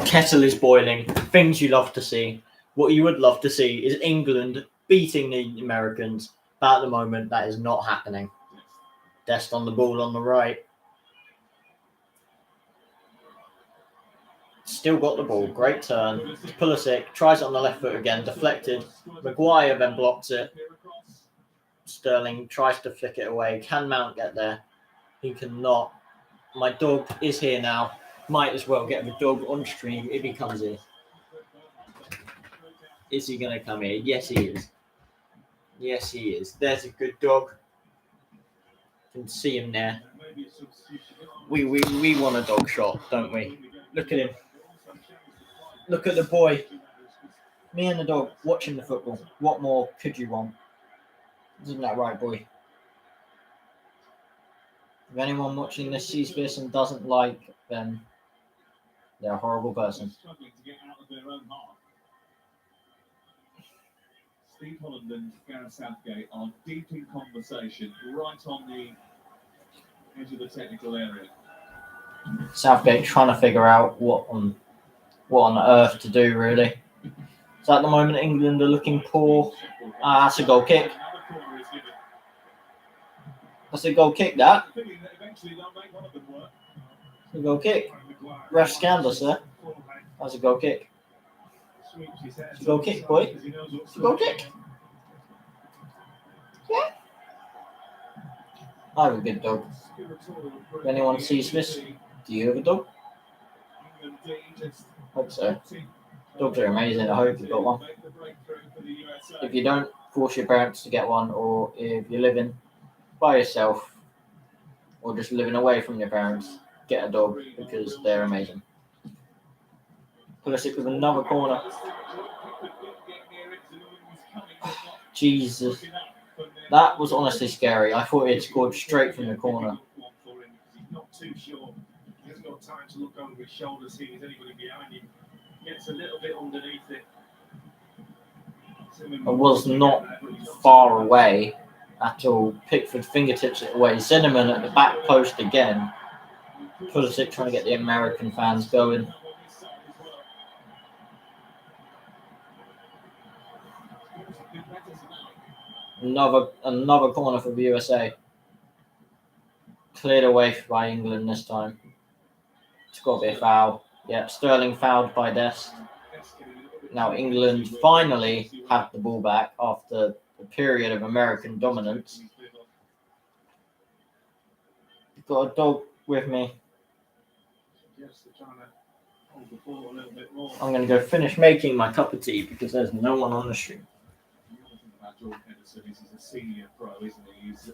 Kettle is boiling. Things you love to see. What you would love to see is England beating the Americans. But at the moment, that is not happening. Dest on the ball on the right. Still got the ball. Great turn. Pulisic tries it on the left foot again. Deflected. Maguire then blocks it. Sterling tries to flick it away. Can Mount get there? He cannot. My dog is here now. Might as well get the dog on stream if he comes here. Is he going to come here? Yes, he is. Yes, he is. There's a good dog. You can see him there. We want a dog shot, don't we? Look at him. Look at the boy. Me and the dog watching the football. What more could you want? Isn't that right, boy? If anyone watching this sees this and doesn't like, then they're a horrible person. Steve Holland and Gareth Southgate are deep in conversation, right on the edge of the technical area. Southgate trying to figure out what on earth to do, really. So at the moment, England are looking poor. That's a goal kick. That's a goal kick, that. That's a goal kick. Ref scandalous there. That's a goal kick. It's a goal kick, boy. It's a goal kick. Yeah. I have a good dog. If anyone sees this, do you have a dog? Hope so. Dogs are amazing. I hope you've got one. If you don't, force your parents to get one, or if you're living by yourself or just living away from your parents, get a dog because they're amazing. Pulisic with another corner. Jesus. That was honestly scary. I thought he'd scored straight from the corner. He's not too sure. He hasn't got time to look over his shoulder, see if there's anybody behind him. Gets a little bit underneath it. I was not far away at all. Pickford fingertips it away. Zinnemann at the back post again. Pulisic trying to get the American fans going. Another corner for the USA. Cleared away by England this time. It's got to be a foul. Yeah, Sterling fouled by Dest. Now England finally have the ball back after a period of American dominance. Got a dog with me. I'm going to go finish making my cup of tea because there's no one on the stream. Jordan Henderson is a senior pro, isn't he? He's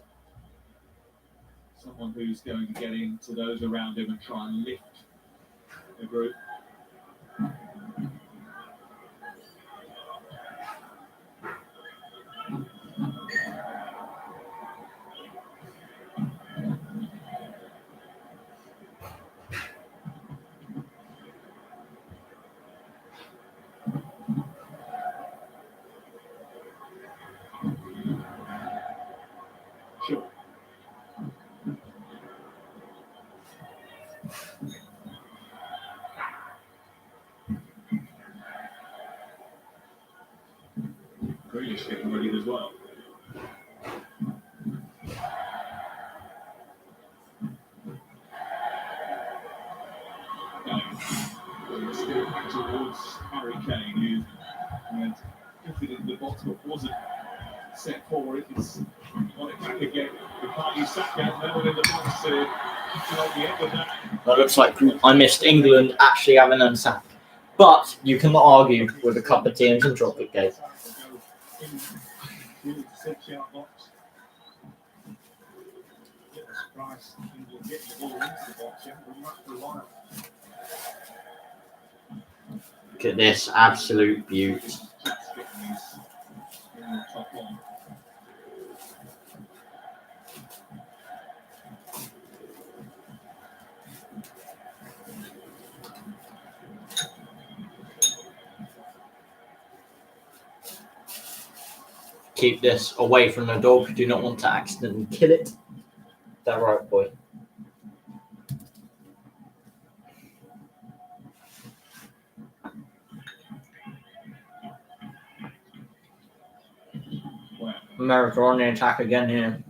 someone who's going to get into those around him and try and lift the group. Sure. Grealish getting ready as well. Still back towards Harry Kane, who had confident the box but wasn't set for it. It's on it back again. Bukayo Saka, no one in the box to the end of that. That looks like I missed England actually having an sack. But you cannot argue with a cup of tea and some chocolate cake. Look at this absolute beauty. Keep this away from the dog. Do not want to accidentally kill it. Is that right, boy? America on the attack again here.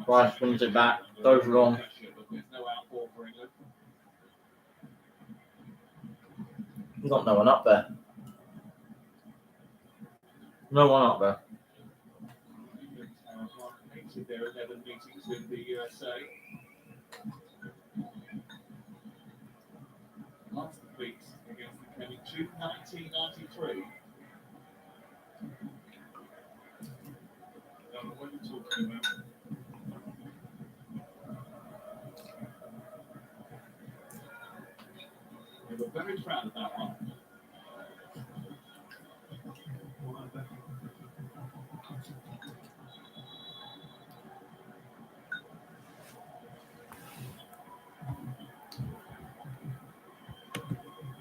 Rice wins it back. Goes long. We've got no one up there. No one up there. Their 11 meetings with the USA. Last defeat against the Kenny, June 1993. What are you talking about? They were very proud of that one.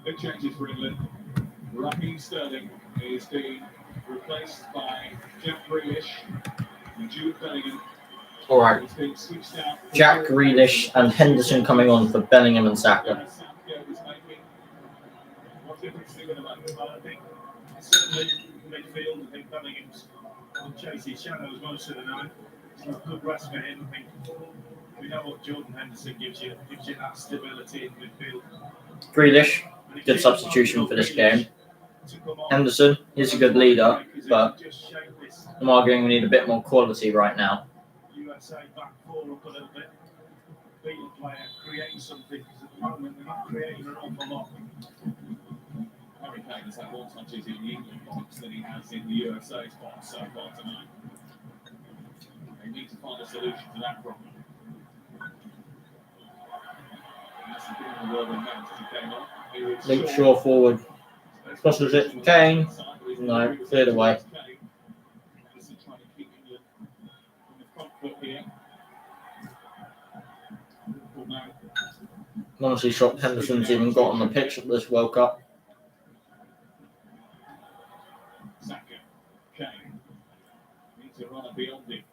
Big changes for England. Raheem Sterling is being replaced by Jack Grealish and Jude Bellingham. All right. Jack Grealish and Henderson coming on for Bellingham and Saka. What difference they're going to make? I think certainly midfield. I think Bellingham's on Chasey's shadows most of the night. It's not a good rest for him. I think we know what Jordan Henderson gives you that stability in midfield. Grealish, good substitution for this game. Henderson, he's a good leader, but I'm arguing we need a bit more quality right now. USA back four up a little bit. Beat the player, create something, because at the moment they're not creating an awful lot. Harry Kane has had more touches in the England box than he has in the USA's box so far tonight. They need to find a solution to that problem. Luke Shaw forward. Crosses it to Kane. No, cleared away. Honestly shocked Henderson's even got on the pitch at this World Cup. Saka, Kane. Needs to run beyond him.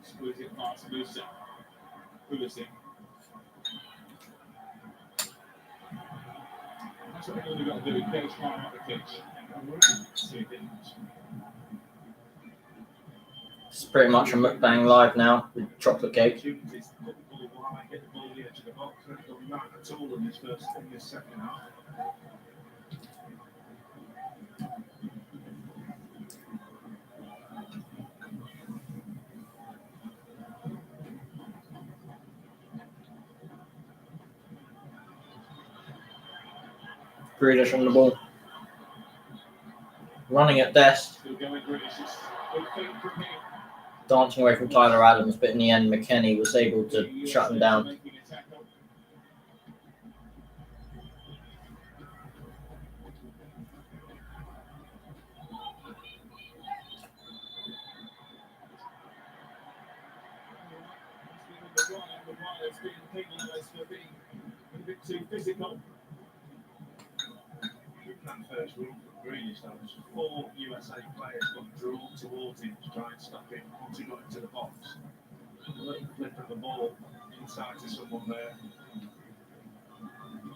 Squeeze it past Musa. Pulisic. That's what we've got to do. Engage higher up the pitch. It's pretty much a mukbang live now with chocolate cake. Grealish on the ball. Running at best. Dancing away from Tyler Adams, but in the end McKennie was able to shut him down. First rule for Grealish, though, was 4 USA players got drawn towards him to try and stop him once he got into the box. A little flip of the ball inside to someone there.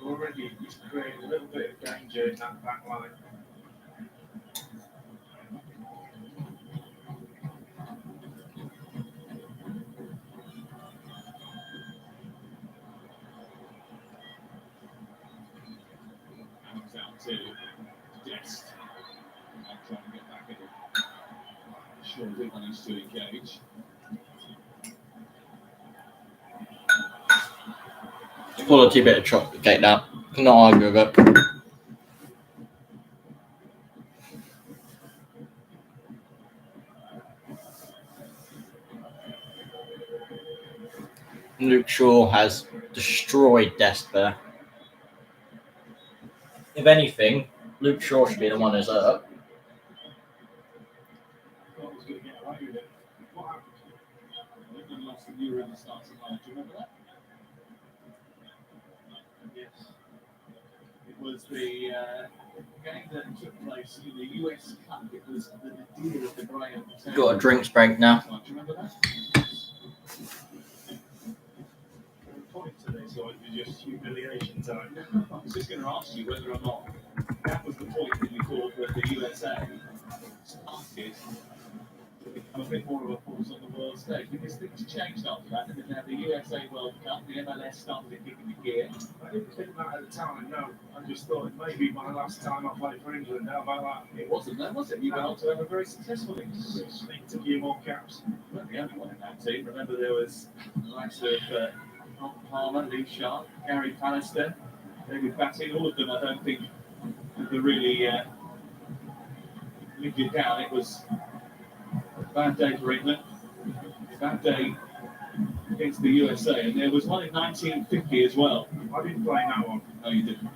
already he's created a little bit of danger in that back line. Comes out to Dest. And trying to get back in it. Sure did manage to engage. Quality bit of chocolate cake that. Not argue with it. Luke Shaw has destroyed Dest there. If anything, Luke Shaw should be the one who's up. Thought was going to get away with it. What happened? Liverpool lost the Euro in the start of March. Do you remember that? Yes. It was the game that took place in the US Cup. It was the deal of the Graham. Got a drinks break now. Do you remember that? Point to this, or is it just humiliation time? I was just going to ask you whether or not that was the point that you thought that the USA started to become a bit more of a force on the world stage, because things changed after that, and then now the USA World Cup, the MLS started kicking the gear. I didn't think that at the time, no. I just thought it may be my last time I played for England. How about that? It wasn't, though, was it? You went on to have a very successful England. To give more caps. You weren't the only one in that team. Remember, there was the likes of Ron Palmer, Lee Sharp, Gary Pallister, David Batty. All of them, I don't think, could really lived it down. It was a bad day for England, a bad day against the USA, and there was one in 1950 as well. I didn't play that one. No, you didn't.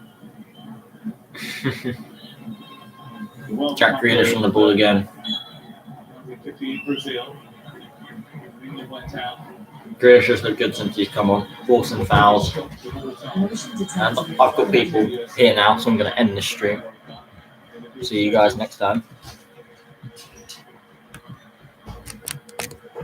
Jack Grealish on the ball again. 1950 in Brazil. England went out. Grealish has looked good since he's come on, forcing fouls. And I've got people here now, so I'm going to end this stream. See you guys next time.